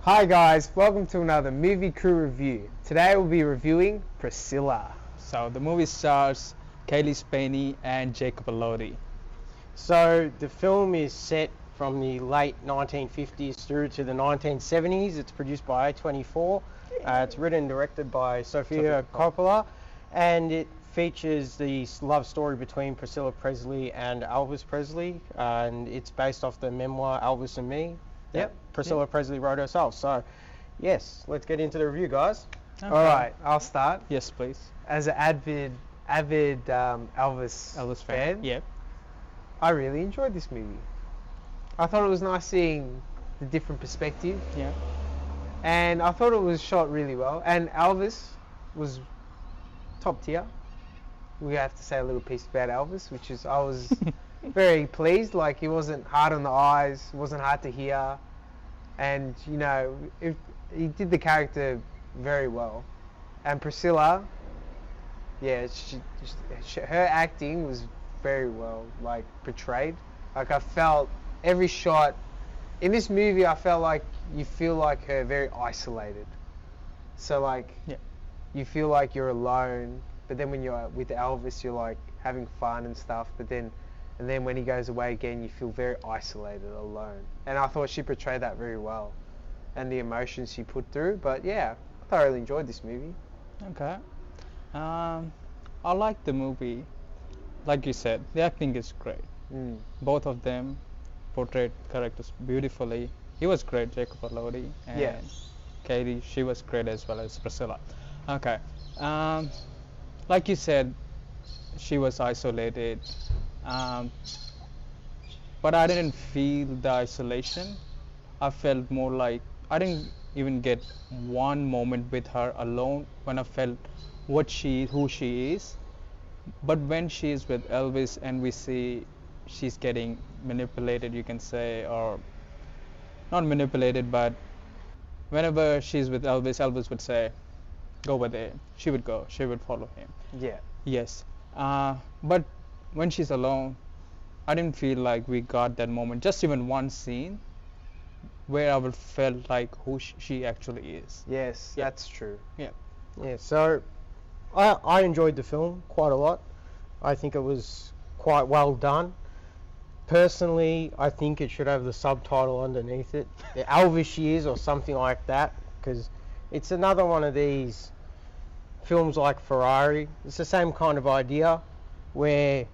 Hi guys, welcome to another movie crew review. Today we'll be reviewing Priscilla. So the movie stars Cailee Spaeny and Jacob Elordi. So the film is set from the late 1950s through to the 1970s. It's produced by A24. It's written and directed by Sofia Coppola, and it features the love story between Priscilla Presley and Elvis Presley, and it's based off the memoir Elvis and Me that Priscilla Presley wrote herself. So yes, let's get into the review, guys. Okay. Alright, I'll start. Yes, please. As an avid Elvis fan, Yep. I really enjoyed this movie. I thought it was nice seeing the different perspective, Yeah. and I thought it was shot really well. And Elvis was top tier. We have to say a little piece about Elvis, which is I was very pleased. Like, he wasn't hard on the eyes, wasn't hard to hear, and he did the character very well. And Priscilla, yeah, her acting was very well portrayed. Like, I felt every shot in this movie, I felt like you feel like her very isolated. So you feel like you're alone, but then when you're with Elvis, you're like having fun and stuff. And then when he goes away again, you feel very isolated, alone. And I thought she portrayed that very well, and the emotions she put through. But yeah, I thoroughly enjoyed this movie. Okay. I like the movie. Like you said, the acting is great. Both of them portrayed characters beautifully. He was great, Jacob Elordi, and Cailee, she was great as well as Priscilla. Okay. Like you said, she was isolated. But I didn't feel the isolation. I felt more like I didn't even get one moment with her alone when I felt who she is. But when she is with Elvis and we see she's getting manipulated, you can say, or not manipulated, but whenever she's with Elvis, Elvis would say, go over there. She would go. She would follow him. Yeah. Yes. But when she's alone, I didn't feel like we got that moment. Just even one scene where I would felt like who she actually is. Yes, that's true. Yeah. Yeah, so I enjoyed the film quite a lot. I think it was quite well done. Personally, I think it should have the subtitle underneath it, the Elvis years or something like that, because it's another one of these films like Ferrari. It's the same kind of idea where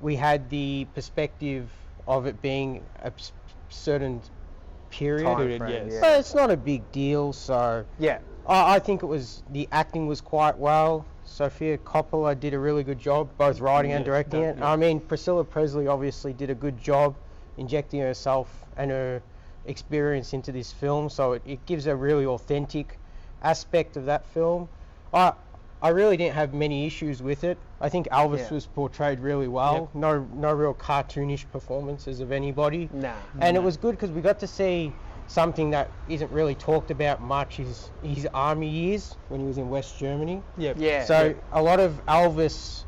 we had the perspective of it being a certain period. Time frame, yes. yeah. But it's not a big deal, so Yeah. I think the acting was quite well. Sofia Coppola did a really good job, both writing and directing it. Yeah. I mean, Priscilla Presley obviously did a good job injecting herself and her experience into this film, so it gives a really authentic aspect of that film. I really didn't have many issues with it. I think Elvis was portrayed really well. No real cartoonish performances of anybody. Nah. And it was good because we got to see something that isn't really talked about much, his army years when he was in West Germany. Yeah. So a lot of Elvis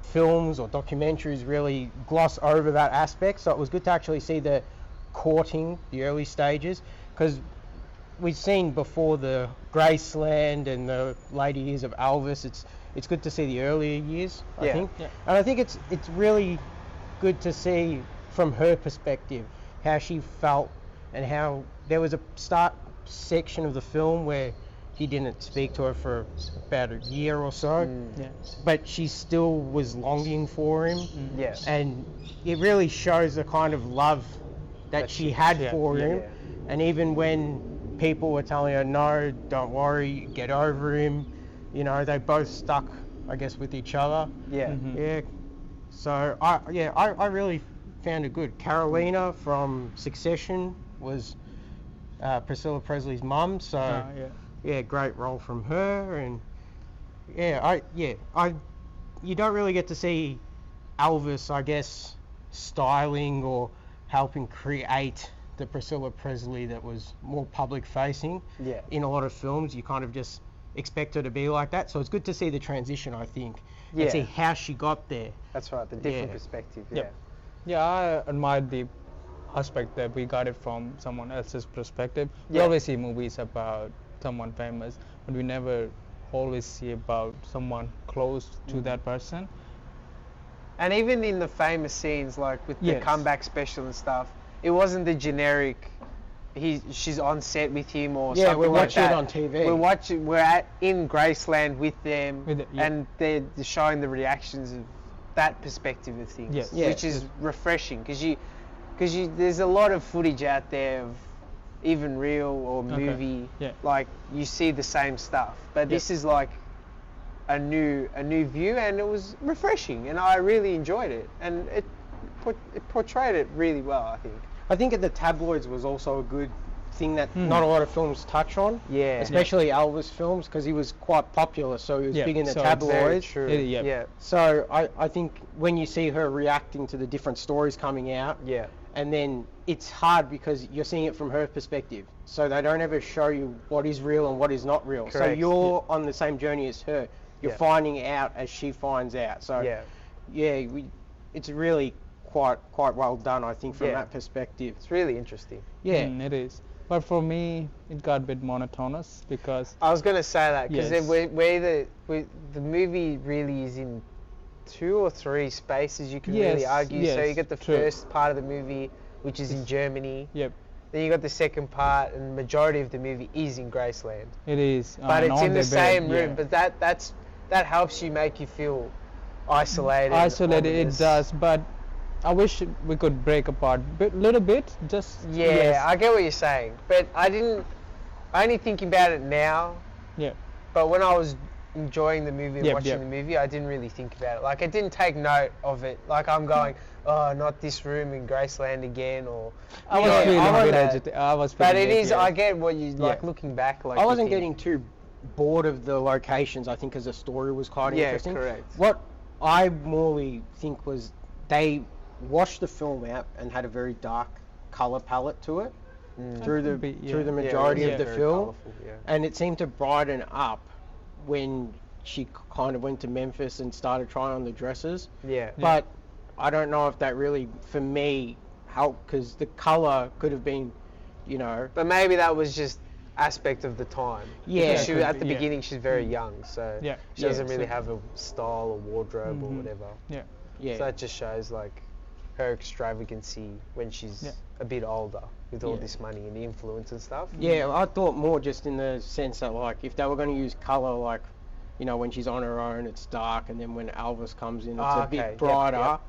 films or documentaries really gloss over that aspect. So it was good to actually see the courting, the early stages, because we've seen before the Graceland and the later years of Elvis. It's good to see the earlier years, I think. Yeah. And I think it's really good to see from her perspective how she felt, and how there was a start section of the film where he didn't speak to her for about a year or so, Yeah. but she still was longing for him. Yeah. And it really shows the kind of love that she had for him. Yeah. And even when people were telling her, no, don't worry, get over him, they both stuck, I guess, with each other. Yeah. Mhm. Yeah. So I really found it good. Carolina from Succession was Priscilla Presley's mum, so great role from her. And you don't really get to see Elvis, I guess, styling or helping create the Priscilla Presley that was more public facing. Yeah. In a lot of films, you kind of just expect her to be like that. So it's good to see the transition, I think, and see how she got there. That's right. The different Yeah. perspective. Yep. Yeah, I admired the aspect that we got it from someone else's perspective. We Yeah. always see movies about someone famous, but we never always see about someone close to that person. And even in the famous scenes, like with the Yes. comeback special and stuff, it wasn't the generic. She's on set with him or Yeah, something we're like watching it that. on TV. We're in Graceland with them, With it, yeah. and they're showing the reactions of that perspective of things, Yes. Yeah. which is refreshing because there's a lot of footage out there of even real or Okay. movie, Yeah. like you see the same stuff, but this is like a new view, and it was refreshing, and I really enjoyed it, and it portrayed it really well, I think. I think the tabloids was also a good thing that not a lot of films touch on. Yeah. Especially Elvis films, because he was quite popular, so he was Yeah, big in the so it's very tabloids. True. Yeah. Yeah. So I think when you see her reacting to the different stories coming out, Yeah. and then it's hard because you're seeing it from her perspective. So they don't ever show you what is real and what is not real. So Correct. you're on the same journey as her. You're Yeah. finding out as she finds out. So Yeah. it's really quite well done, I think, from Yeah. that perspective. It's really interesting. Yeah. It is. But for me, it got a bit monotonous because I was going to say that because Yes. the movie really is in 2 or 3 spaces, you can really Yes, argue. So you yes, get the true. first part of the movie, which is in Germany. Yep, Then you got the second part, and the majority of the movie is in Graceland. it is. But and it's on in the their bed, same room. yeah. But that helps you make you feel isolated. Isolated, it ominous. does. But I wish we could break apart little bit. Just Yeah, yes, I get what you're saying, but I only thinking about it now. yeah. But when I was enjoying the movie and Yep, watching yep. the movie, I didn't really think about it. Like, I didn't take note of it. Like, I'm going, oh, not this room in Graceland again, or... I was Yeah, feeling I a bit wasn't- agitated. I was But feeling it is, yeah. I get what you, like, Yeah. looking back, like... I you wasn't think- getting too bored of the locations, I think, because the story was quite Yeah, interesting. correct. What I morely think was they washed the film out and had a very dark colour palette to it through the Be- yeah. through the Yeah, it majority was of the very film, colourful, yeah. and it seemed to brighten up when she kind of went to Memphis and started trying on the dresses. Yeah. But I don't know if that really, for me, helped, because the colour could have been, you know, But maybe that was just aspect of the time. Yeah. Because Could at the be, yeah. beginning, she's very young, so Yeah. she Yeah, doesn't really so- have a style or wardrobe or Mhm. whatever. Yeah. yeah. So that just shows, like, her extravagancy when she's Yeah. a bit older with all Yeah. this money and the influence and stuff. Yeah, I thought more just in the sense that, like, if they were going to use colour, like, you know, when she's on her own, it's dark, and then when Elvis comes in, it's Ah, a okay. bit Yep, brighter. yep.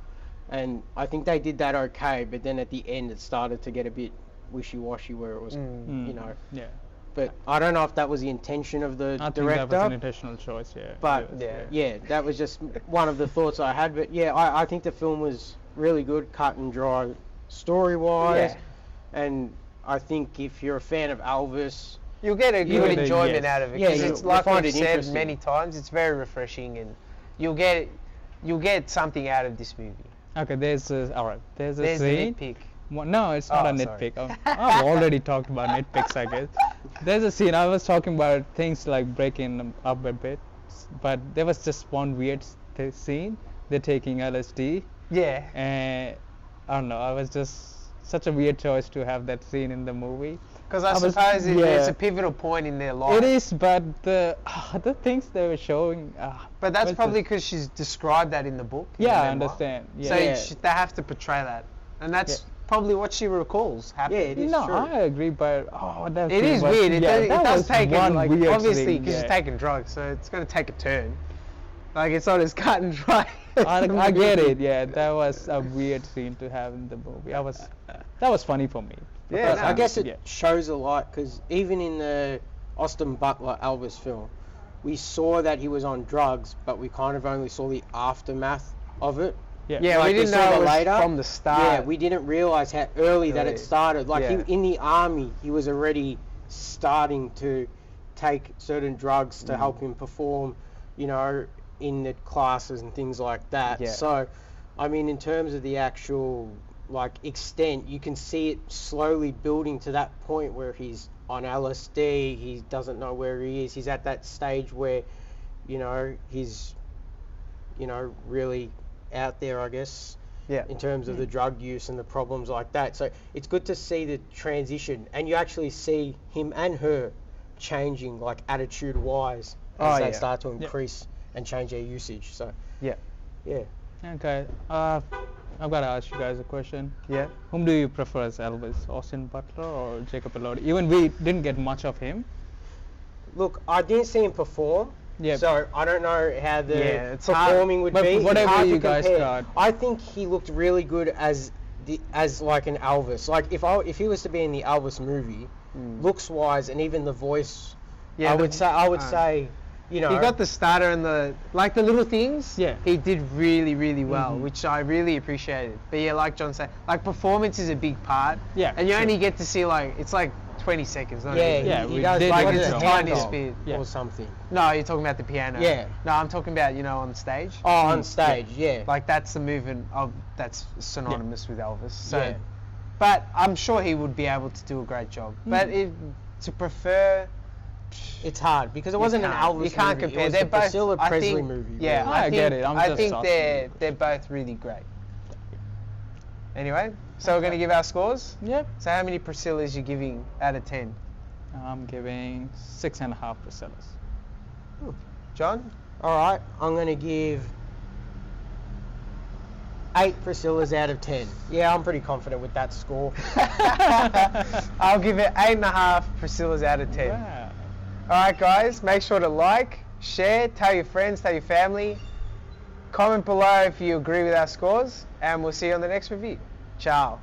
And I think they did that okay, but then at the end, it started to get a bit wishy-washy, where it was, Mm. you know. Yeah. But I don't know if that was the intention of the I think director. that was an intentional choice. Yeah. But It was, Yeah. yeah, that was just one of the thoughts I had. But yeah, I think the film was really good, cut and dry, story-wise. Yeah. And I think if you're a fan of Elvis, You'll get a You'll good get a- enjoyment yes. out of it. Yeah, 'Cause you'll- it's you'll like find we've it said interesting. many times, it's very refreshing, and you'll get something out of this movie. Okay. There's all right. There's a There's the scene. nitpick. No, it's not Oh, a sorry. nitpick. I've already talked about nitpicks, I guess. There's a scene. I was talking about things like breaking them up a bit, but there was just one weird scene. They're taking LSD, Yeah. and I don't know. I was just such a weird choice to have that scene in the movie. Because I I was- suppose it's yeah. a pivotal point in their life. It is, but the things they were showing. But that's was probably just- because she's described that in the book. in the Yeah, I memoir. understand. Yeah. So Yeah. they have to portray that, and that's probably what she recalls happened. Yeah, it is. no, true. I agree, but that It scene is was- weird. It yeah, does, that it does was take it, one like, weird obviously scene, because yeah. she's taking drugs, so it's going to take a turn. Like, it's not as cut and dry. I get it. Yeah, that was a weird scene to have in the movie. That was funny for me. Yeah, Because no, I guess it yeah. shows a lot, because even in the Austin Butler Elvis film, we saw that he was on drugs, but we kind of only saw the aftermath of it. Yeah. Yeah, Like, we we didn't saw know the it was later. from the start. Yeah, we didn't realize how early that Early. it started. Like, Yeah. he, in the army, he was already starting to take certain drugs to help him perform, you know, in the classes and things like that. Yeah. So, I mean, in terms of the actual, like, extent, you can see it slowly building to that point where he's on LSD, he doesn't know where he is, he's at that stage where, you know, he's, you know, really out there, I guess. Yeah. in terms of the drug use and the problems like that. So it's good to see the transition, and you actually see him and her changing, like attitude-wise, as they start to increase and change their usage. So Yeah. yeah. Okay. I've got to ask you guys a question. Yeah. Whom do you prefer as Elvis, Austin Butler or Jacob Elordi? Even we didn't get much of him. Look, I didn't see him perform. Yeah. So I don't know how the it's hard. performing would But be. It's whatever hard you to guys compare. got. I think he looked really good as like an Elvis. Like if he was to be in the Elvis movie, looks wise and even the voice, Yeah, I would say, you know, he got the starter and the little things. Yeah. He did really, really well, which I really appreciated. But yeah, like John said, like performance is a big part. Yeah, And you sure. only get to see it's like 20 seconds. Not yeah, even. Yeah, he we does did like get a to hand tiniest dog bit. Yeah. or something. No, you're talking about the piano. Yeah. No, I'm talking about on stage. Oh, on stage, yeah. Like that's the movement that's synonymous with Elvis. So, Yeah. but I'm sure he would be able to do a great job. But to prefer, It's hard because it you wasn't an can't- Elvis You can't movie. compare. It was They're the both. Priscilla I Presley think, movie. Yeah, I get it. I'm I just think asking. they're both really great. Anyway, so we're gonna give our scores. Yep. So how many Priscillas you giving out of 10? I'm giving 6.5 Priscillas. John? All right, I'm going to give 8 Priscillas out of 10. Yeah, I'm pretty confident with that score. I'll give it 8.5 Priscillas out of 10. Wow. Alright guys, make sure to like, share, tell your friends, tell your family. Comment below if you agree with our scores, and we'll see you on the next review. Ciao.